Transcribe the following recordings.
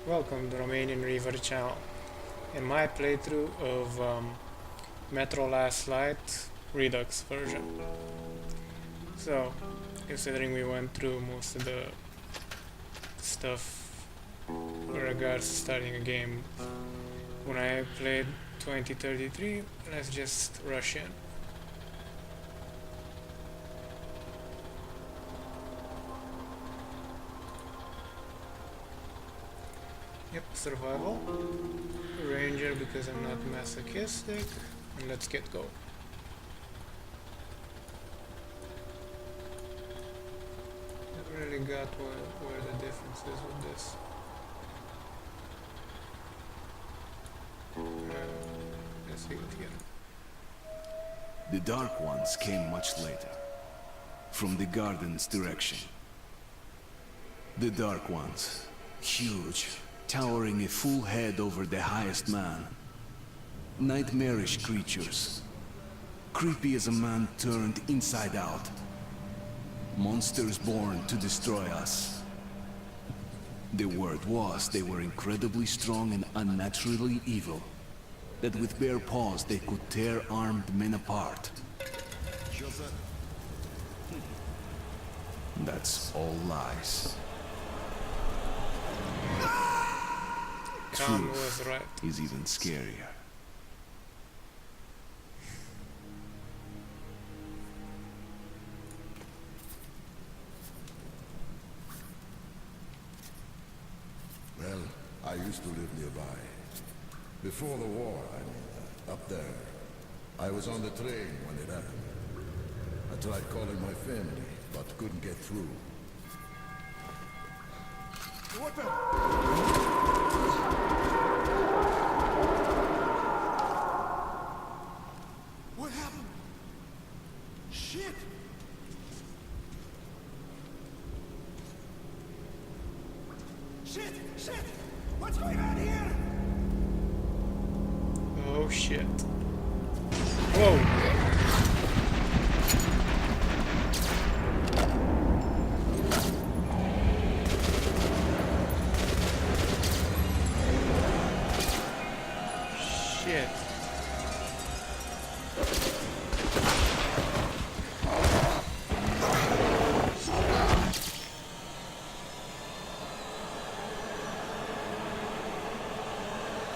Welcome to Romanian River channel. In my playthrough of Metro Last Light Redux version. So, considering we went through most of the stuff with regards to starting a game when I played 2033, let's just rush in. Yep, survival. Ranger because I'm not masochistic. And let's get go. Never really got where the difference is with this. Let's see it here. The Dark Ones came much later, from the garden's direction. The Dark Ones, huge, towering a full head over the highest man. Nightmarish creatures, creepy as a man turned inside out. Monsters born to destroy us. The word was they were incredibly strong and unnaturally evil. That with bare paws they could tear armed men apart. That's all lies. Khan was right. Is even scarier. Well, I used to live nearby. Before the war, I mean, up there. I was on the train when it happened. I tried calling my family, but couldn't get through. What the? What happened? Shit! Shit! Shit! What's going on here? Oh shit. Whoa! Shit.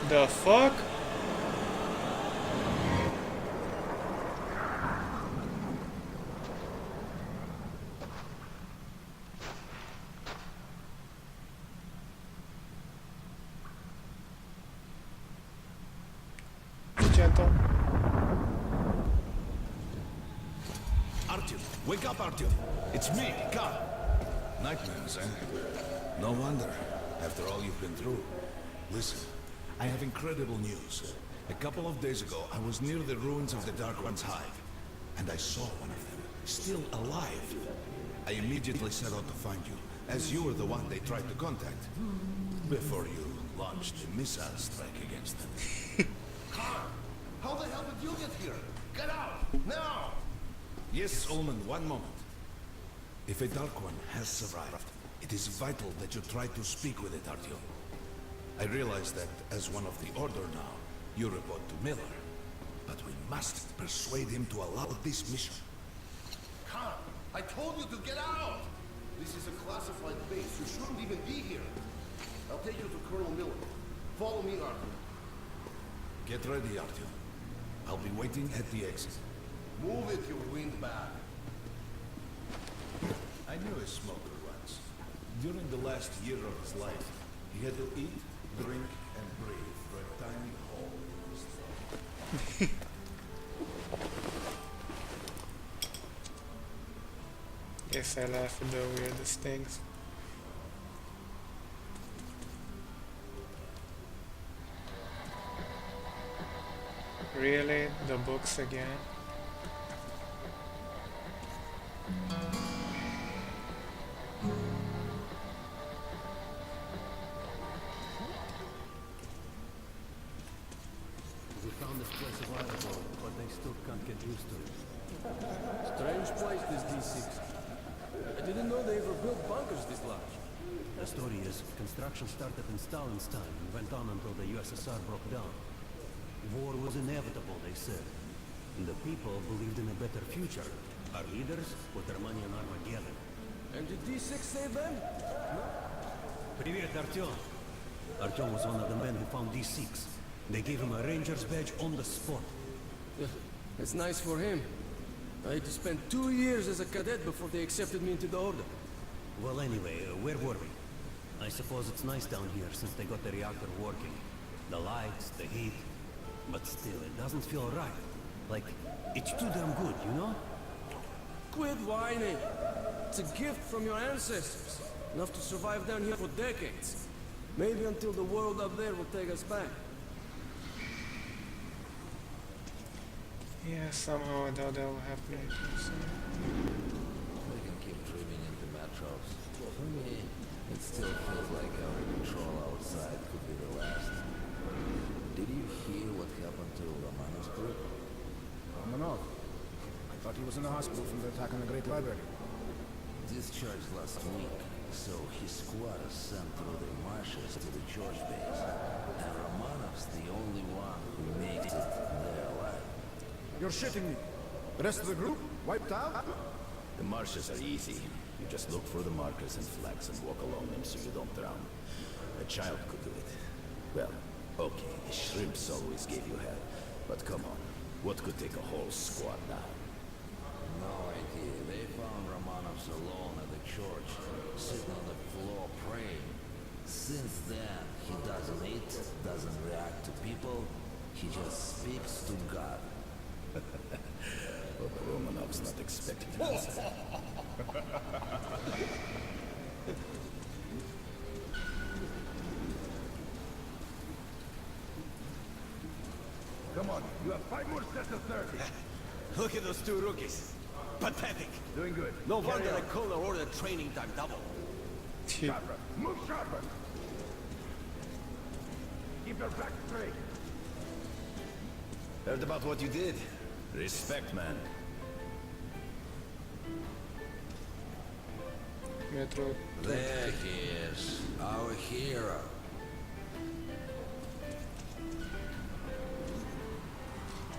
The fuck? Gentle. Artyom, wake up, Artyom. It's me, Gab. Nightmares, eh? No wonder, after all you've been through. Listen, I have incredible news. A couple of days ago, I was near the ruins of the Dark One's hive, and I saw one of them, still alive. I immediately set out to find you, as you were the one they tried to contact, before you launched a missile strike against them. How the hell did you get here? Get out! Now! Yes, Ullman, one moment. If a Dark One has survived, it is vital that you try to speak with it, Artyom. I realize that, as one of the Order now, you report to Miller. But we must persuade him to allow this mission. Khan, I told you to get out! This is a classified base. You shouldn't even be here. I'll take you to Colonel Miller. Follow me, Arthur. Get ready, Artyom. I'll be waiting at the exit. Move it, you windbag. I knew a smoker once. During the last year of his life, he had to eat, drink, and breathe through a tiny hole in his throat. Guess I laugh at the weirdest things. Really? The books again? We found this place a while ago, but they still can't get used to it. Strange place, this D6. I didn't know they ever built bunkers this large. The story is, construction started in Stalin's time and went on until the USSR broke down. War was inevitable, they said. And the people believed in a better future. Our leaders put their money on Armageddon. And did D6 save them? Привет, Artyom. Artyom was one of the men who found D6. They gave him a ranger's badge on the spot. Yeah, that's nice for him. I had to spend 2 years as a cadet before they accepted me into the order. Well, anyway, where were we? I suppose it's nice down here since they got the reactor working. The lights, the heat. But still, it doesn't feel right. Like, it's too damn good, you know? Quit whining. It's a gift from your ancestors. Enough to survive down here for decades. Maybe until the world up there will take us back. Yeah, somehow I doubt that will happen. So. We can keep dreaming into metros. For me, it still feels like our control outside could be the last. Did you hear what happened to Romanov's group? Romanov? I thought he was in the hospital from the attack on the Great Library. Discharged last week, so his squad is sent through the marshes to the George base. And Romanov's the only one who makes it there alive. You're shitting me. The rest of the group? Wiped out? The marshes are easy. You just look for the markers and flags and walk along them so you don't drown. A child could do it. Well, okay, the shrimps always gave you hell. But come on, what could take a whole squad down? No idea. They found Romanov's alone at the church, sitting on the floor praying. Since then, he doesn't eat, doesn't react to people. He just speaks to God. But Romanov's not expecting an answer. Come on, you have 5 more sets of therapy. Look at those two rookies. Pathetic. Doing good. No wonder the colonel ordered training time double. Sharper. Move sharper. Keep your back straight. Heard about what you did. Respect, man. Metro. There he is, our hero.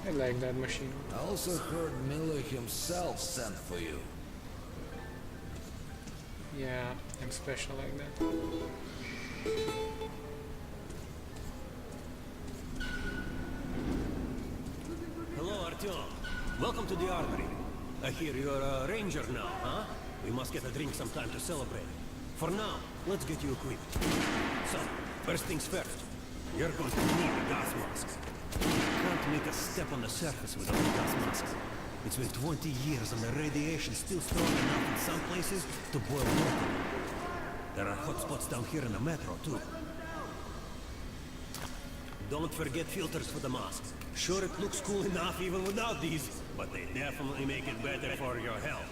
I like that machine. I also heard Miller himself sent for you. Yeah, I'm special like that. Hello, Artyom. Welcome to the armory. I hear you're a ranger now, huh? We must get a drink sometime to celebrate. For now, let's get you equipped. So, first things first. You're going to need a gas mask. You can't make a step on the surface without a gas mask. It's been 20 years and the radiation's still strong enough in some places to boil water. There are hot spots down here in the metro, too. Don't forget filters for the mask. Sure, it looks cool enough even without these, but they definitely make it better for your health.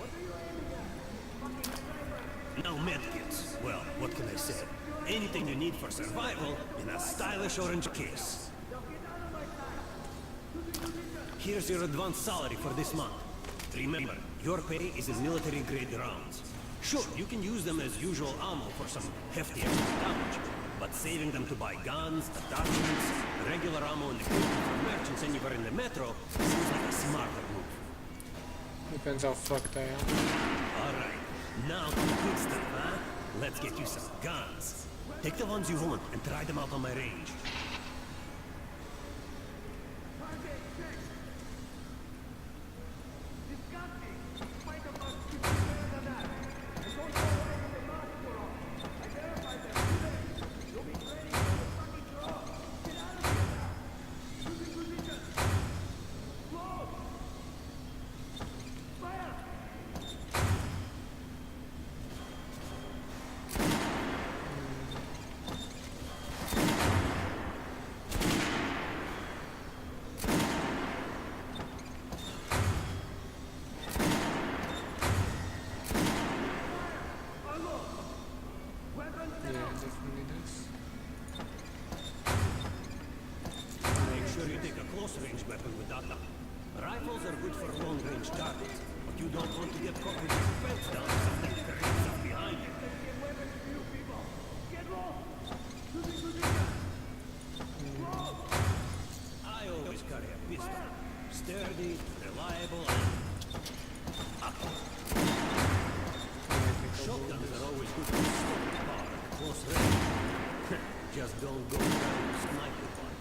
Now medkits. Well, what can I say? Anything you need for survival in a stylish orange case. Here's your advance salary for this month. Remember, your pay is in military-grade rounds. Sure, you can use them as usual ammo for some hefty extra damage, but saving them to buy guns, attachments, regular ammo and equipment for merchants anywhere in the metro seems like a smarter move. Depends how fucked I am. Alright, now to the good stuff, huh? Let's get you some guns. Take the ones you want and try them out on my range. Yeah, definitely does. Make sure you take a close-range weapon with that. Rifles are good for long-range targets, but you don't want to get caught with your pants down if something creeps up behind you. Just don't go down to snipe the one.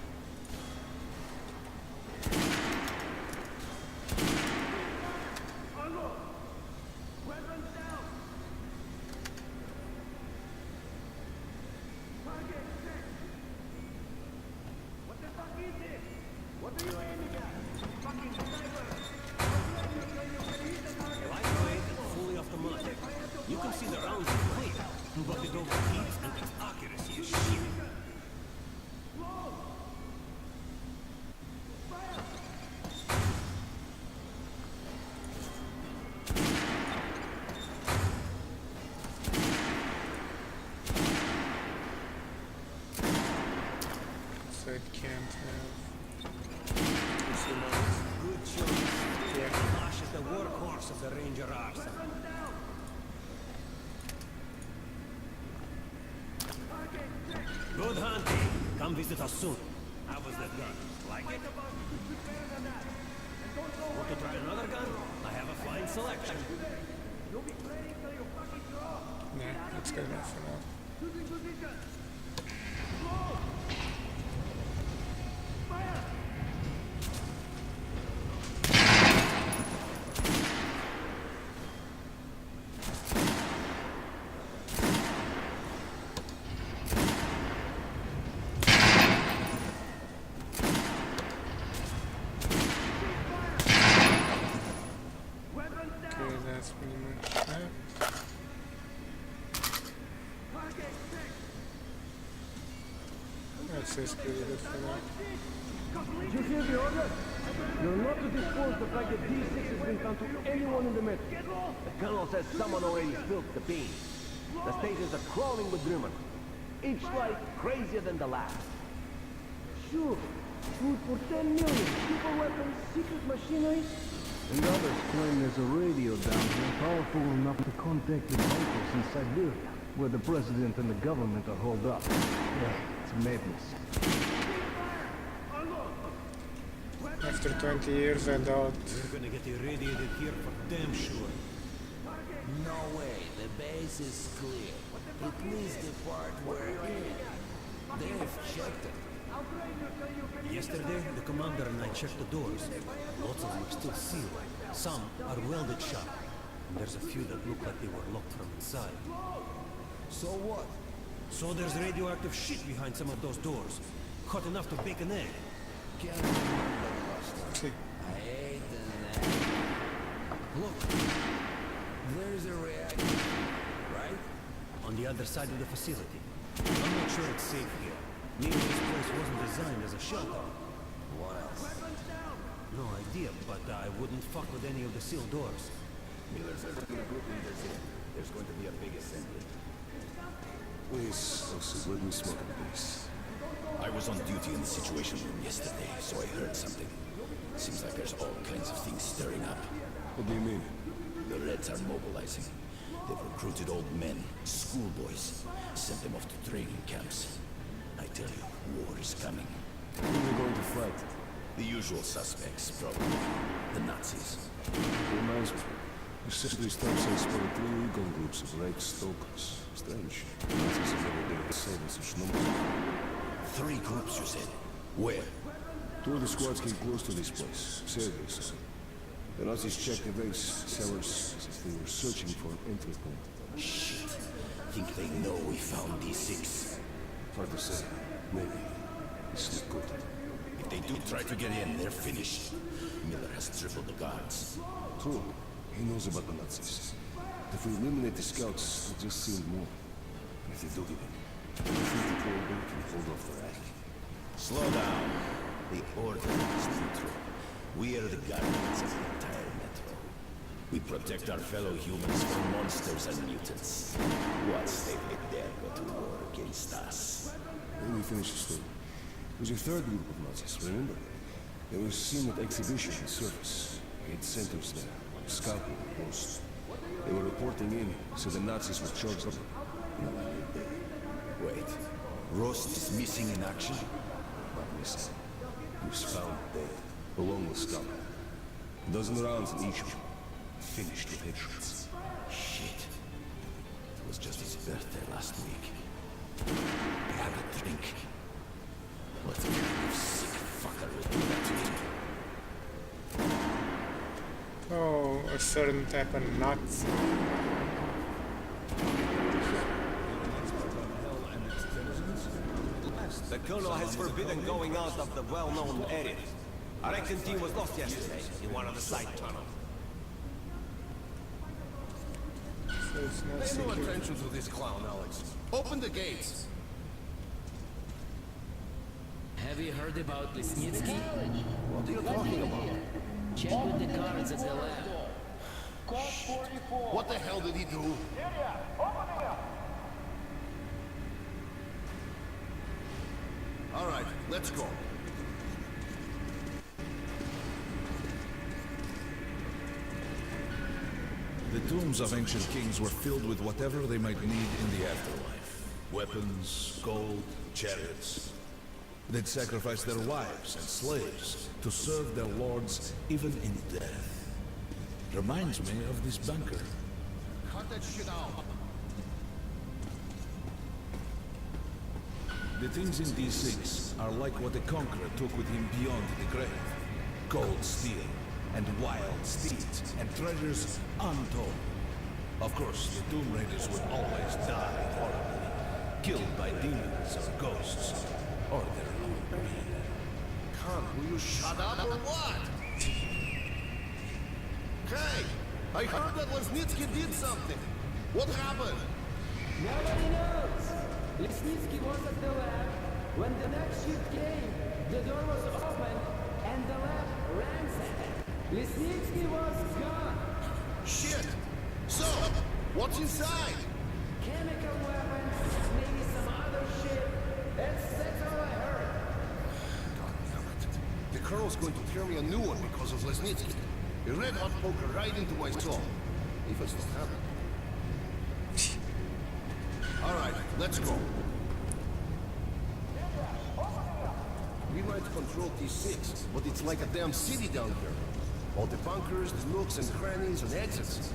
Lightweight and fully automatic. You can see the rounds clear, but it overheats and its accuracy is shit. So it can't have. Good choice. Yeah. Kalash is the workhorse of the Ranger arsenal. Good hunting. Come visit us soon. How was that gun? Like it? Want to try another gun? I have a fine selection. Nah, that's good enough for now. Okay, that's pretty much that. That's just pretty good for now. Did you hear the order? You're not to disclose the fact that D6 has been found to anyone in the metro. The colonel says someone already spilled the beans. The stations are crawling with rumors. Each flight crazier than the last. Sure. Food for 10 million. Super weapons, secret machinery. And others claim there's a radio down here powerful enough to contact the bunkers in Siberia, where the president and the government are holed up. Yeah, it's madness. After 20 years, I doubt. We're gonna get irradiated here for damn sure. No way, the base is clear. At least the part we're in. They've checked it. Yesterday, the commander and I checked the doors. Lots of them are still sealed. Some are welded shut. And there's a few that look like they were locked from inside. So what? So there's radioactive shit behind some of those doors. Hot enough to bake an egg. Can't remember last time. I ate an egg. Look, there's a reactor, right? On the other side of the facility. I'm not sure it's safe here. Maybe this place wasn't designed as a shelter. What else? No idea, but I wouldn't fuck with any of the sealed doors. Miller says the group leaders here. There's going to be a big assembly. Please, also, let me smoke a piece. I was on duty in the Situation Room yesterday, so I heard something. Seems like there's all kinds of things stirring up. What do you mean? The Reds are mobilizing. They've recruited old men, schoolboys, sent them off to training camps. I tell you, war is coming. Who are you going to fight? The usual suspects, probably. The Nazis. Reminds me. You said these times I spotted 3 recon groups of rape stalkers. Strange. Nazis have never been saving such numbers. 3 groups, you said? Where? 2 of the squads came close to this place. Seriously. The Nazis checked the base cellars as if they were searching for an entry point. Shit. Think they know we found D6. Hard to say. Maybe. It's not good. If they do try to get in, they're finished. Miller has tripled the guards. True. He knows about the Nazis. If we eliminate the scouts, we'll just see more. And if they do get in, I think the poor boy can hold off the rack. Slow down. The order is neutral. We are the guardians of the entire metro. We protect our fellow humans from monsters and mutants. Once they dare go to war against us. Let me finish the story. There's a 3rd group of Nazis, remember? They were seen at exhibition in service. We had centers there. Scalpel, Rost. They were reporting in, so the Nazis were charged up. Wait. Rost is missing in action? Not missing. He was found dead, along with Scalpel. A dozen rounds in each of them. Finished with headshots. Shit. It was just his birthday last week. Have a drink. What kind of sick fucker would do that to me? Oh, a certain type of nuts. The colonel has forbidden going out of the well-known area. Our action team was lost yesterday in one of the side tunnels. So it's not Pay no secure. attention to this clown, Alex. Open the gates. Have you heard about Lesnitsky? What are you talking about? Check with the guards at the lab. What the hell did he do? All right, let's go. The tombs of ancient kings were filled with whatever they might need in the afterlife. Weapons, gold, chariots. They'd sacrifice their wives and slaves to serve their lords even in death. Reminds me of this bunker. Cut that shit out. The things in D6 are like what the Conqueror took with him beyond the grave. Gold steel, and wild steeds, and treasures untold. Of course, the Tomb Raiders would always die horribly, killed by demons or ghosts, or their own greed. Khan, will you shut up or what? Hey, I heard that Lesnitsky did something. What happened? Nobody knows. Lesnitsky was at the lab. When the next ship came, the door was open and the lab ransacked. Lesnitsky was gone. Shit! So, what's inside? Chemical weapons, maybe some other shit. That's all I heard. God damn it. The colonel's going to tear me a new one because of Lesnitsky. A red-hot poker right into my soul. If I still have it. All right, let's go. We might control T6, but it's like a damn city down here. All the bunkers, the nooks and crannies and exits.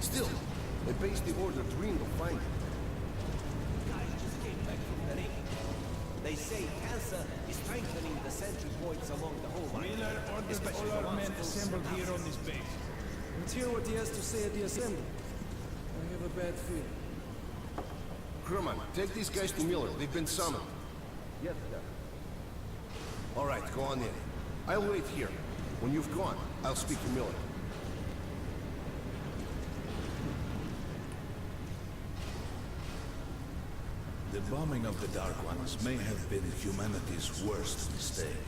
Still, they base the order dream of finding. Guys just came back from the ring. They say cancer is strengthening the sentry points along the whole line. Miller ordered especially all the our ones men close assembled to the here on houses. this base. Let's hear what he has to say at the assembly. I have a bad feeling. Crewman, take these guys to Miller. They've been summoned. Yes, sir. All right, go on in. I'll wait here. When you've gone, I'll speak to Miller. The bombing of the Dark Ones may have been humanity's worst mistake.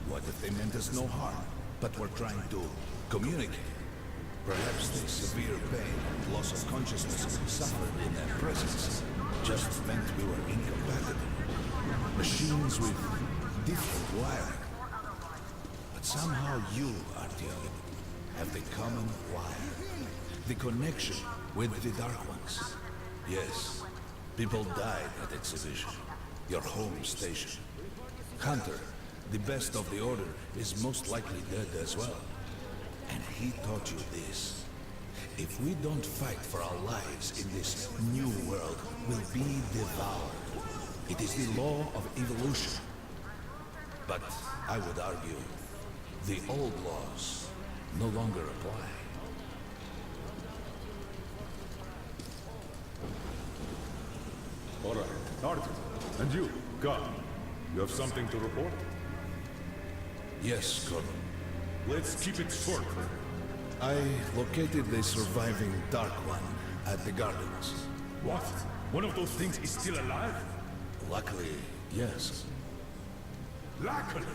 What if they meant us no harm, but were trying to communicate? Perhaps the severe pain and loss of consciousness suffered in their presence just meant we were incompatible. Machines with different wiring. But somehow you, Artyom, have the common wire. The connection with the Dark Ones. Yes, people died at Exhibition, your home station. Hunter, the best of the Order, is most likely dead as well. And he taught you this. If we don't fight for our lives in this new world, we'll be devoured. It is the law of evolution. But I would argue, the old laws no longer apply. All right, Arthur. And you, Gab, you have something to report? Yes, Colonel. Let's keep it short. I located the surviving Dark One at the Gardens. What? One of those things is still alive? Luckily, yes. Luckily!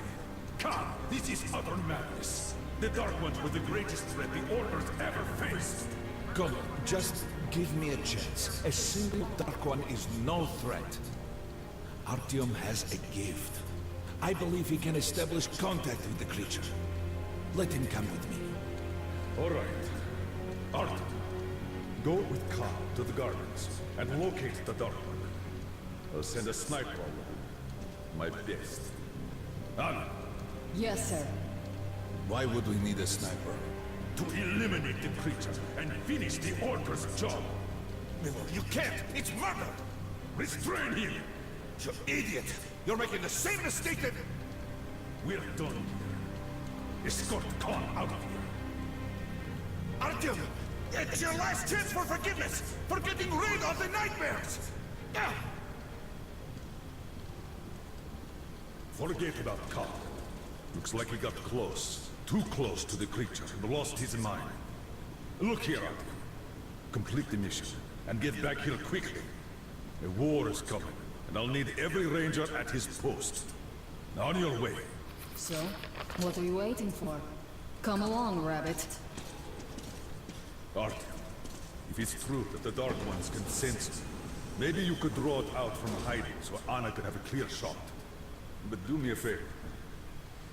Come, this is utter madness. The Dark Ones were the greatest threat the Order's ever faced. Colonel, just give me a chance. A single Dark One is no threat. Artyom has a gift. I believe he can establish contact with the creature. Let him come with me. All right. Arthur, go with Khan to the Gardens and locate the Dark One. I'll send a sniper over him. My best. Anna, Yes, sir. Why would we need a sniper? to eliminate the creature and finish the Order's job. Miller, you can't! It's murder! Restrain him! You idiot! You're making the same mistake that... We're done here. Escort Khan out of here. Artyom! It's your last chance for forgiveness! For getting rid of the nightmares! Ah! Forget about Khan. Looks like he got close. Too close to the creature and lost his mind. Look here, Artyom. Complete the mission and get back here quickly. A war is coming, and I'll need every ranger at his post. Now on your way. So, what are you waiting for? Come along, Rabbit. Artyom, if it's true that the Dark Ones can sense it, maybe you could draw it out from hiding so Anna could have a clear shot. But do me a favor.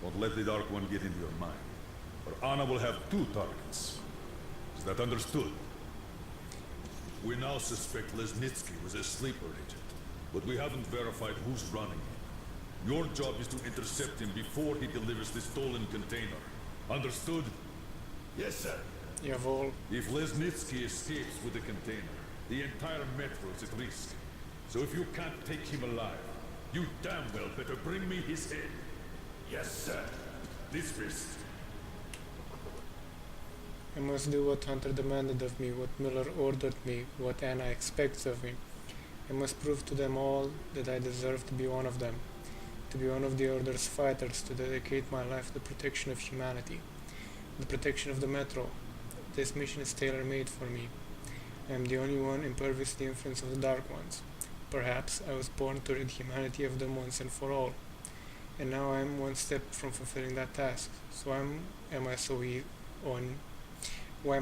Don't let the Dark One get into your mind. Or Anna will have 2 targets. Is that understood? We now suspect Lesnitsky was a sleeper agent, but we haven't verified who's running him. Your job is to intercept him before he delivers the stolen container. Understood? Yes, sir. Jawohl. If Lesnitsky escapes with the container, the entire metro is at risk. So if you can't take him alive, you damn well better bring me his head. Yes, sir. Dismissed. I must do what Hunter demanded of me, what Miller ordered me, what Anna expects of me. I must prove to them all that I deserve to be one of them, to be one of the Order's fighters, to dedicate my life to the protection of humanity, the protection of the Metro. This mission is tailor-made for me. I am the only one impervious to the influence of the Dark Ones. Perhaps I was born to rid humanity of them once and for all, and now I am one step from fulfilling that task. So why am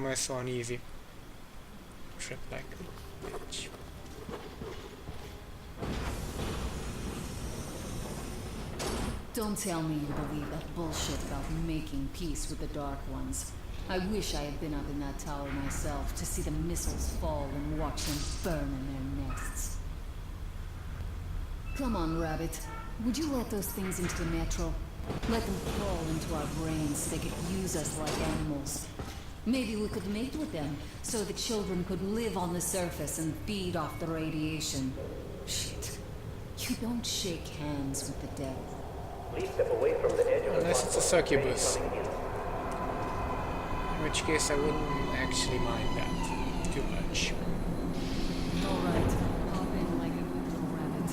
I so uneasy? Trip like a bitch. Don't tell me you believe that bullshit about making peace with the Dark Ones. I wish I had been up in that tower myself to see the missiles fall and watch them burn in their nests. Come on, Rabbit. Would you let those things into the Metro? Let them crawl into our brains so they could use us like animals. Maybe we could mate with them, so the children could live on the surface and feed off the radiation. Shit. You don't shake hands with the dead. Please step away from the edge of the Unless it's a succubus. In which case I wouldn't actually mind that too much. Alright, hop in like a good little rabbit.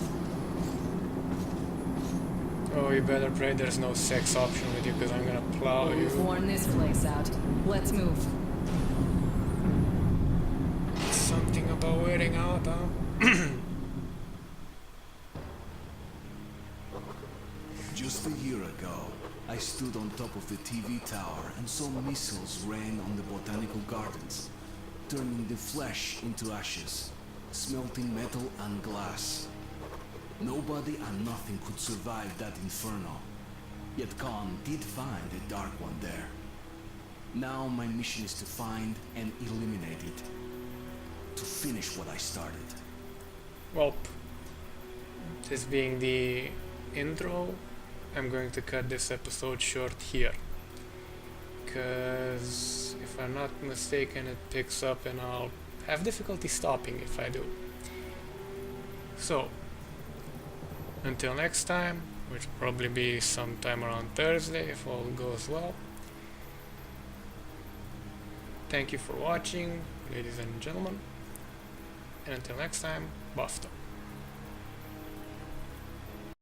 Oh, you better pray there's no sex option with you, because I'm gonna plow you. We've worn this place out. Let's move. Something about wearing out, huh? Just a year ago, I stood on top of the TV tower and saw missiles rain on the botanical gardens, turning the flesh into ashes, smelting metal and glass. Nobody and nothing could survive that inferno. Yet Khan did find a Dark One there. Now my mission is to find and eliminate it. To finish what I started. Well, this being the intro, I'm going to cut this episode short here. Because if I'm not mistaken, it picks up and I'll have difficulty stopping if I do. So, until next time, which will probably be sometime around Thursday if all goes well. Thank you for watching, ladies and gentlemen. And until next time, basta.